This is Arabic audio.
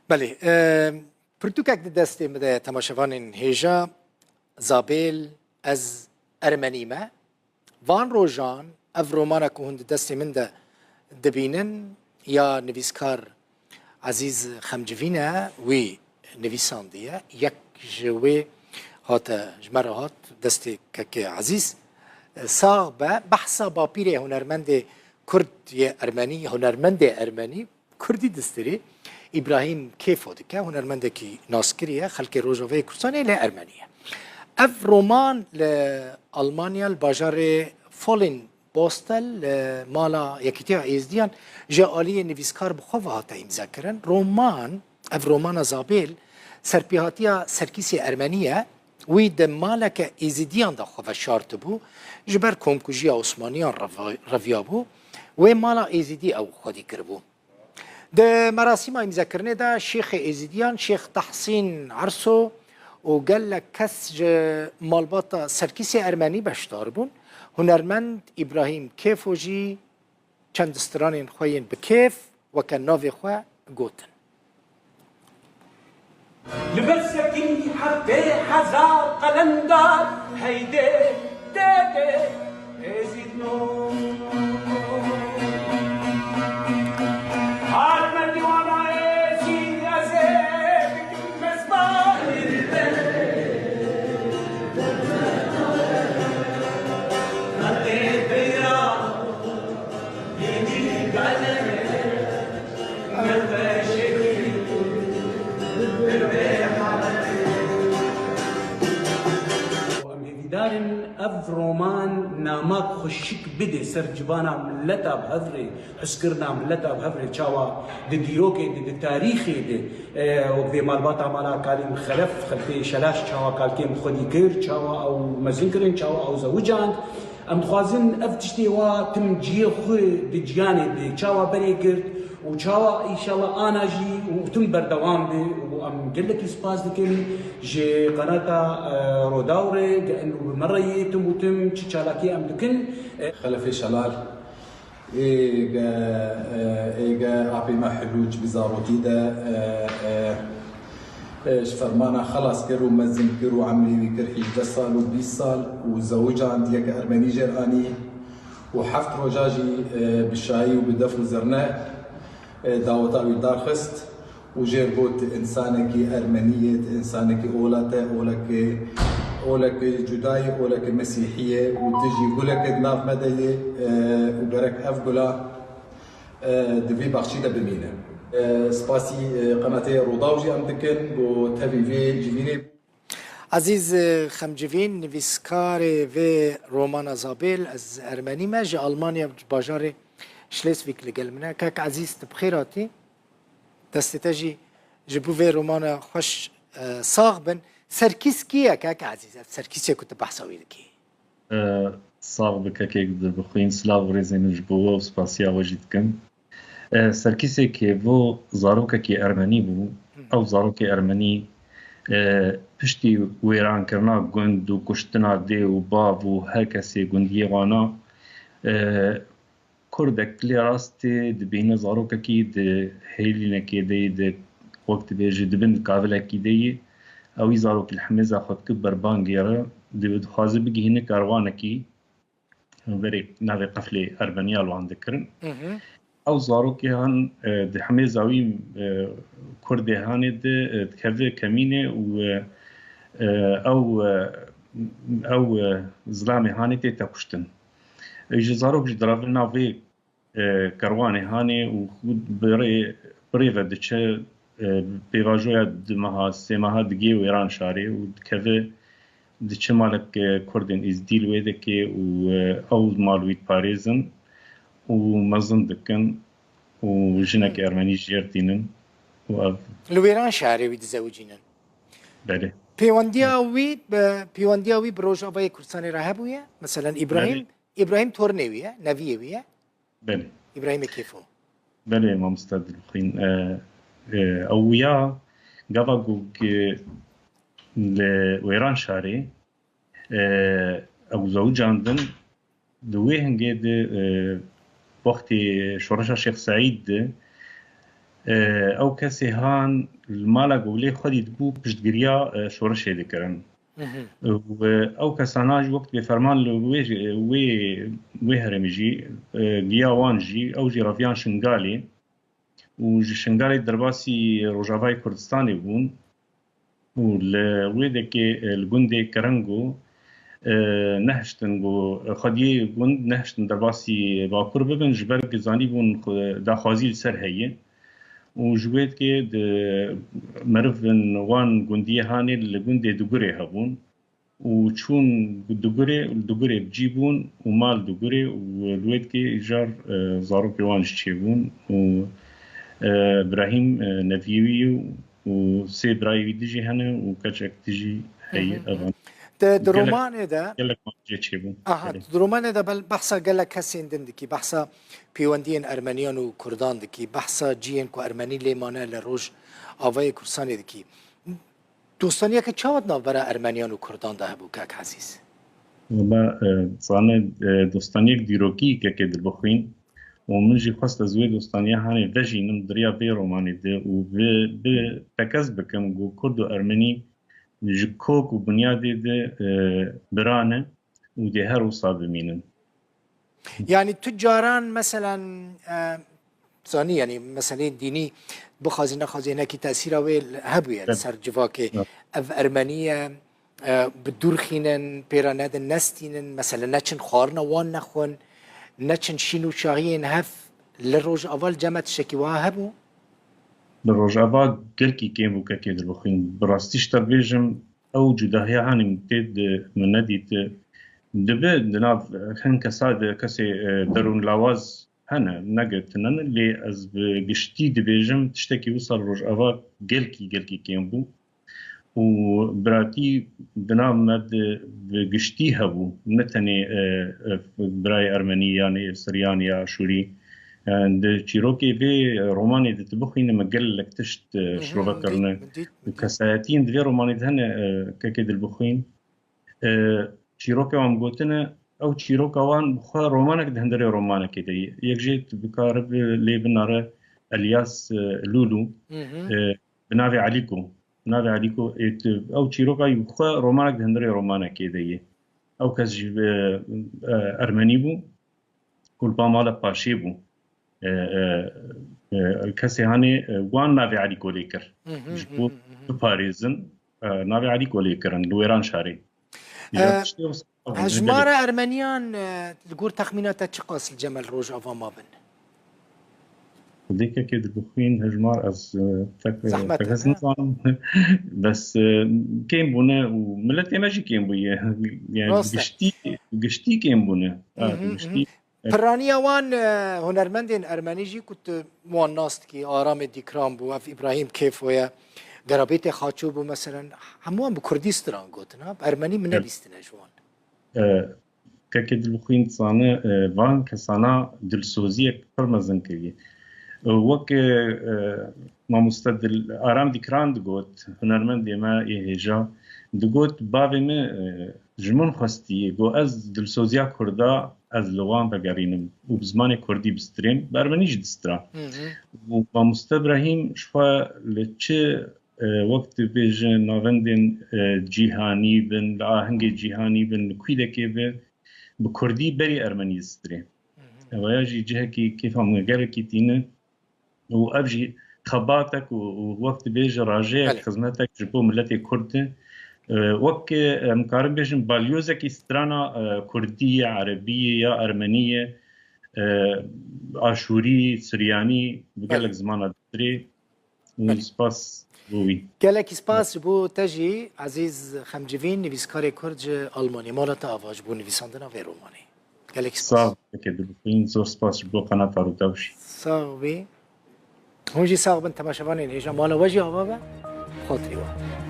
بله پرتوکک دست مده تماشاوان هیجا زابیل از ارمنیمه وان روژان اف رومانا که هند دست من ده دبینن یا نویسکار عزیز خمجوینه وی نویساندیه یک جوی هات جمره هات دست که عزیز ساغ به بحثا با پیره هنرمند کرد ارمنی هنرمند ارمنی کردی دستری ابراهیم کیفو دکه هنرمند کی ناسکریه خلک روزوی کردستان ل ارمنیه اف رومان ل آلمانیا الباجار فولین بوستل مالا یکیتیا ایزدیان جالی نویسکار بخواه هاتا امضا کرن رومان اف رومان زابیل سرپیهاتیا سرکیسی ارمنیه وی د مالک ایزدیان دا خواه شارت بو جبر کمکوژی عثمانیان رویا بو و مالا ایزدی او خودی کربو ده مراسم امضا کرنه دا شیخ ایزدیان شیخ تحسین عرسو و قال لك كس مالباطا سركيسي ارمني بشتار بون هنرمند ابراهيم كيفوجي چند استرانين خوين بكيف وكان نوفي خوا قوتن لبسكي حتى حزار قلندار هيدي دادي هزيد نور عالمني وانا ايزي ازيك مسبار نتي بيرا يدي قلن نفشكي دارن اف رومان نامك خشك بدي سرجبانا ملتا بهفري حسكرنا ملتا بهفري تشاوا دي ديروكي دي تاريخي دي وقدي مالباتا مالا كالين خلف خلفي شلاش تشاوا كالكيم خودي كير تشاوا او مزنكرين تشاوا او زوجان ام خوازن اف تشتي وا تم جي خو دي جياني دي تشاوا بري كرت وشاوا ان شاء الله انا جي وتم بردوام دي وام قلت سباس دكني جي قناه روداوري انه مره يتم وتم تشالاكي ام دكن خلفي شلال ايجا ابي ما حلوج بزاروتي دا فرمانا خلاص كرو مزن كرو عملي كرحي 10 سال و 20 سال وزوجها عندي ارمني جراني وحفت رجاجي بالشاي وبدفن زرناء داوطاوي دارخست وجيربوت إنسانك أرمنية إنسانك أولك جداي أولك مسيحية وتجي قولك ناف مدية وبرك أفقلا دفي بخشيدة بمينة سباسي قناتي روداوجي أم دكن وتفي في جيفيني عزیز خمجوین نویسکار و رومان زابیل از ارمنی ما جا آلمانیا باجار شليسويك لقال منها كاك عزيز بخيراتي دستتاجي جبو في رومانا خوش صاغبن سركيس كيا كاك عزيز سركيس كنت بحثوي لكي صاغب كاكيك بخوين سلاو ريزين جبوه وسباسيا وجدكم سركيسي كيفو زاروكا كي ارمني بو او زاروكي ارمني پشتی ویران کرنا گند و کشتنا دی و باب و هر کسی گندی وانا کردک لی راستی دبینه زاروکا کی د هیلینه کی دی د وقت بیجی دبند کاوله کی دی اوی زاروک الحمزه خود که بربان گیره دبید خوازه بگیهنه کاروانه کی وری نوی قفل اربنیا الوان دکرن او زاروکی هن د حمزه اوی کرد هانی د کفه کمینه و او زلامه هانی تی تکشتن جزاروك جدرافل نافي كرواني هاني وخود بريفا دتش بيواجويا دمها سيمها دقي ويران شاري ودكذا دتش مالك كردن ازديل ويدكي او مالويت باريزن ومزن دكن وجنك ارمني جيرتينن لويران شاري ويتزوجينن بله بيواندياوي بروجا باي كردستاني راهبويا مثلا ابراهيم تورنيوية نبيوية بله ابراهيم كيفو بله ما مستعد الخين اويا قبقوا لويران شاري او زوج عندن دويهن قيد وقت شورشا شيخ سعيد او کسی هان المالا گولی خودی دبو پشتگیریا شورش دکرن و او کساناج وقت به فرمان وی هرمجی گیاوان جی او جی رافیان شنگالی و شنگالی درباسی روجاوای کردستانی بون و لویده که الگنده کرنگو نهشتن گو خودی گند نهشتن درباسی باکور ببن جبر گزانی بون داخوازی سر هیه و جوید که مرفن وان گندیه هانی لگنده دوگره هبون و چون دوگره بجیبون و مال دوگره و لوید که ایجار زارو پیوانش چه بون و ابراهیم نویوی و سه برایوی دیجی هنه و کچک دیجی هی اوان درومانه ده گلک مانجه چه بون درومانه ده بل بحثا گلک کسین دن دکی بحثا پیوندین ارمنیان و کردان دکی بحثا جیین کو ارمنی لیمانه لروج آوای کرسانی دکی دوستانیه که چاوت ناو برای ارمنیان و کردان ده بو کک عزیز و صانه دوستانیک دیروکی که در بخوین و من جی خواست از وی دوستانیه هانی وجینم دریا بی رومانی ده و به تکز بکم گو کرد و ارمنی جکوک و بنیادی ده برانه و ده هر وصا بمینن يعني تجاران مثلا ثاني يعني مثلا ديني بخازي نخازي هناك تأثير ويل هبوية سر جواكي اف ارمنية بدور خينن بيراناد النستينن مثلا نچن خارنا وان نخون نچن شينو شاهين هف للروج اول جامعة شكيوها هبو للروج اول قلكي كيمو كاكي در بخين براستيش تربيجم او جداهي هاني متد من نديت دبه دناف هن كساد كسي درون لاواز هنا نقتنن اللي از بقشتي دبيجم تشتكي وصل روج اوا قلكي كيمبو و براتي دناف مد بقشتي هبو متني براي ارمني يعني سرياني اشوري عند تشيروكي في روماني تبخين مقل لك تشت شروبا كرنا وكساتين دفي روماني هنا كاكيد البخين تشيروكي وام قوتنا او تشيروكا وان بخا رومانك دهندري رومانك كده يجيت بكارب لي بنار الياس لولو بنافي عليكو او تشيروكا بخا رومانك دهندري رومانك كده او كاز ارمني بو كل بامالا باشي بو الكاسي هاني وان نافي عليكو ليكر جبو باريزن نافي عليكو ليكرن لويران شاري هجمار ارمنيان تقول تخمينات تشقاس الجمل روج افا ما بن ديك كده بخوين هجمار از تكس نظام بس كيم بونه وملتي ماجي كيم بويه يعني قشتي كيم بونه قشتي فرانيا وان هنرمندين ارمني جي كنت وان ناست كي ارام ديكرام بو اف ابراهيم كيف ويا قرابيتي خاتشوبو مثلا هموان بكردستان قوتنا ارمني من الاستنا جوان كاكيد البخوين صانه وان كسانا دلسوزيه فرمزن كي وك ما مستدل ارام ديكران دغوت هنرمند ما يهجا دغوت بابي ما جمون خستي جو از دلسوزيا كردا از لوان بقرينم وبزمان كردي بستريم برمنيج دسترا وما مستبراهيم شفا لتش وقت بيج ناوندين جيهاني بن آهنگ جيهاني بن كويدكي بكردي بري ارمني دستري وياجي جهكي كيف هم غيركي تينا وابجي خباتك ووقت بيج راجع خدمتك جبو ملتي كرد وك مقارن بيجن باليوزك استرانا كردية عربية يا أرمنية آشوري سرياني بقالك زمان دستري والسباس بوي قالك سباس بو تجي عزيز خمجفين نفيسكاري كرد ألماني مالتا أفاج بو نفيساندنا في روماني قالك سباس صعب كده بقين زور سباس بو قناة روتاوشي صعبي هونجي صعب انت ما شبانين هيجا مالا وجه أبابا خاطري واحد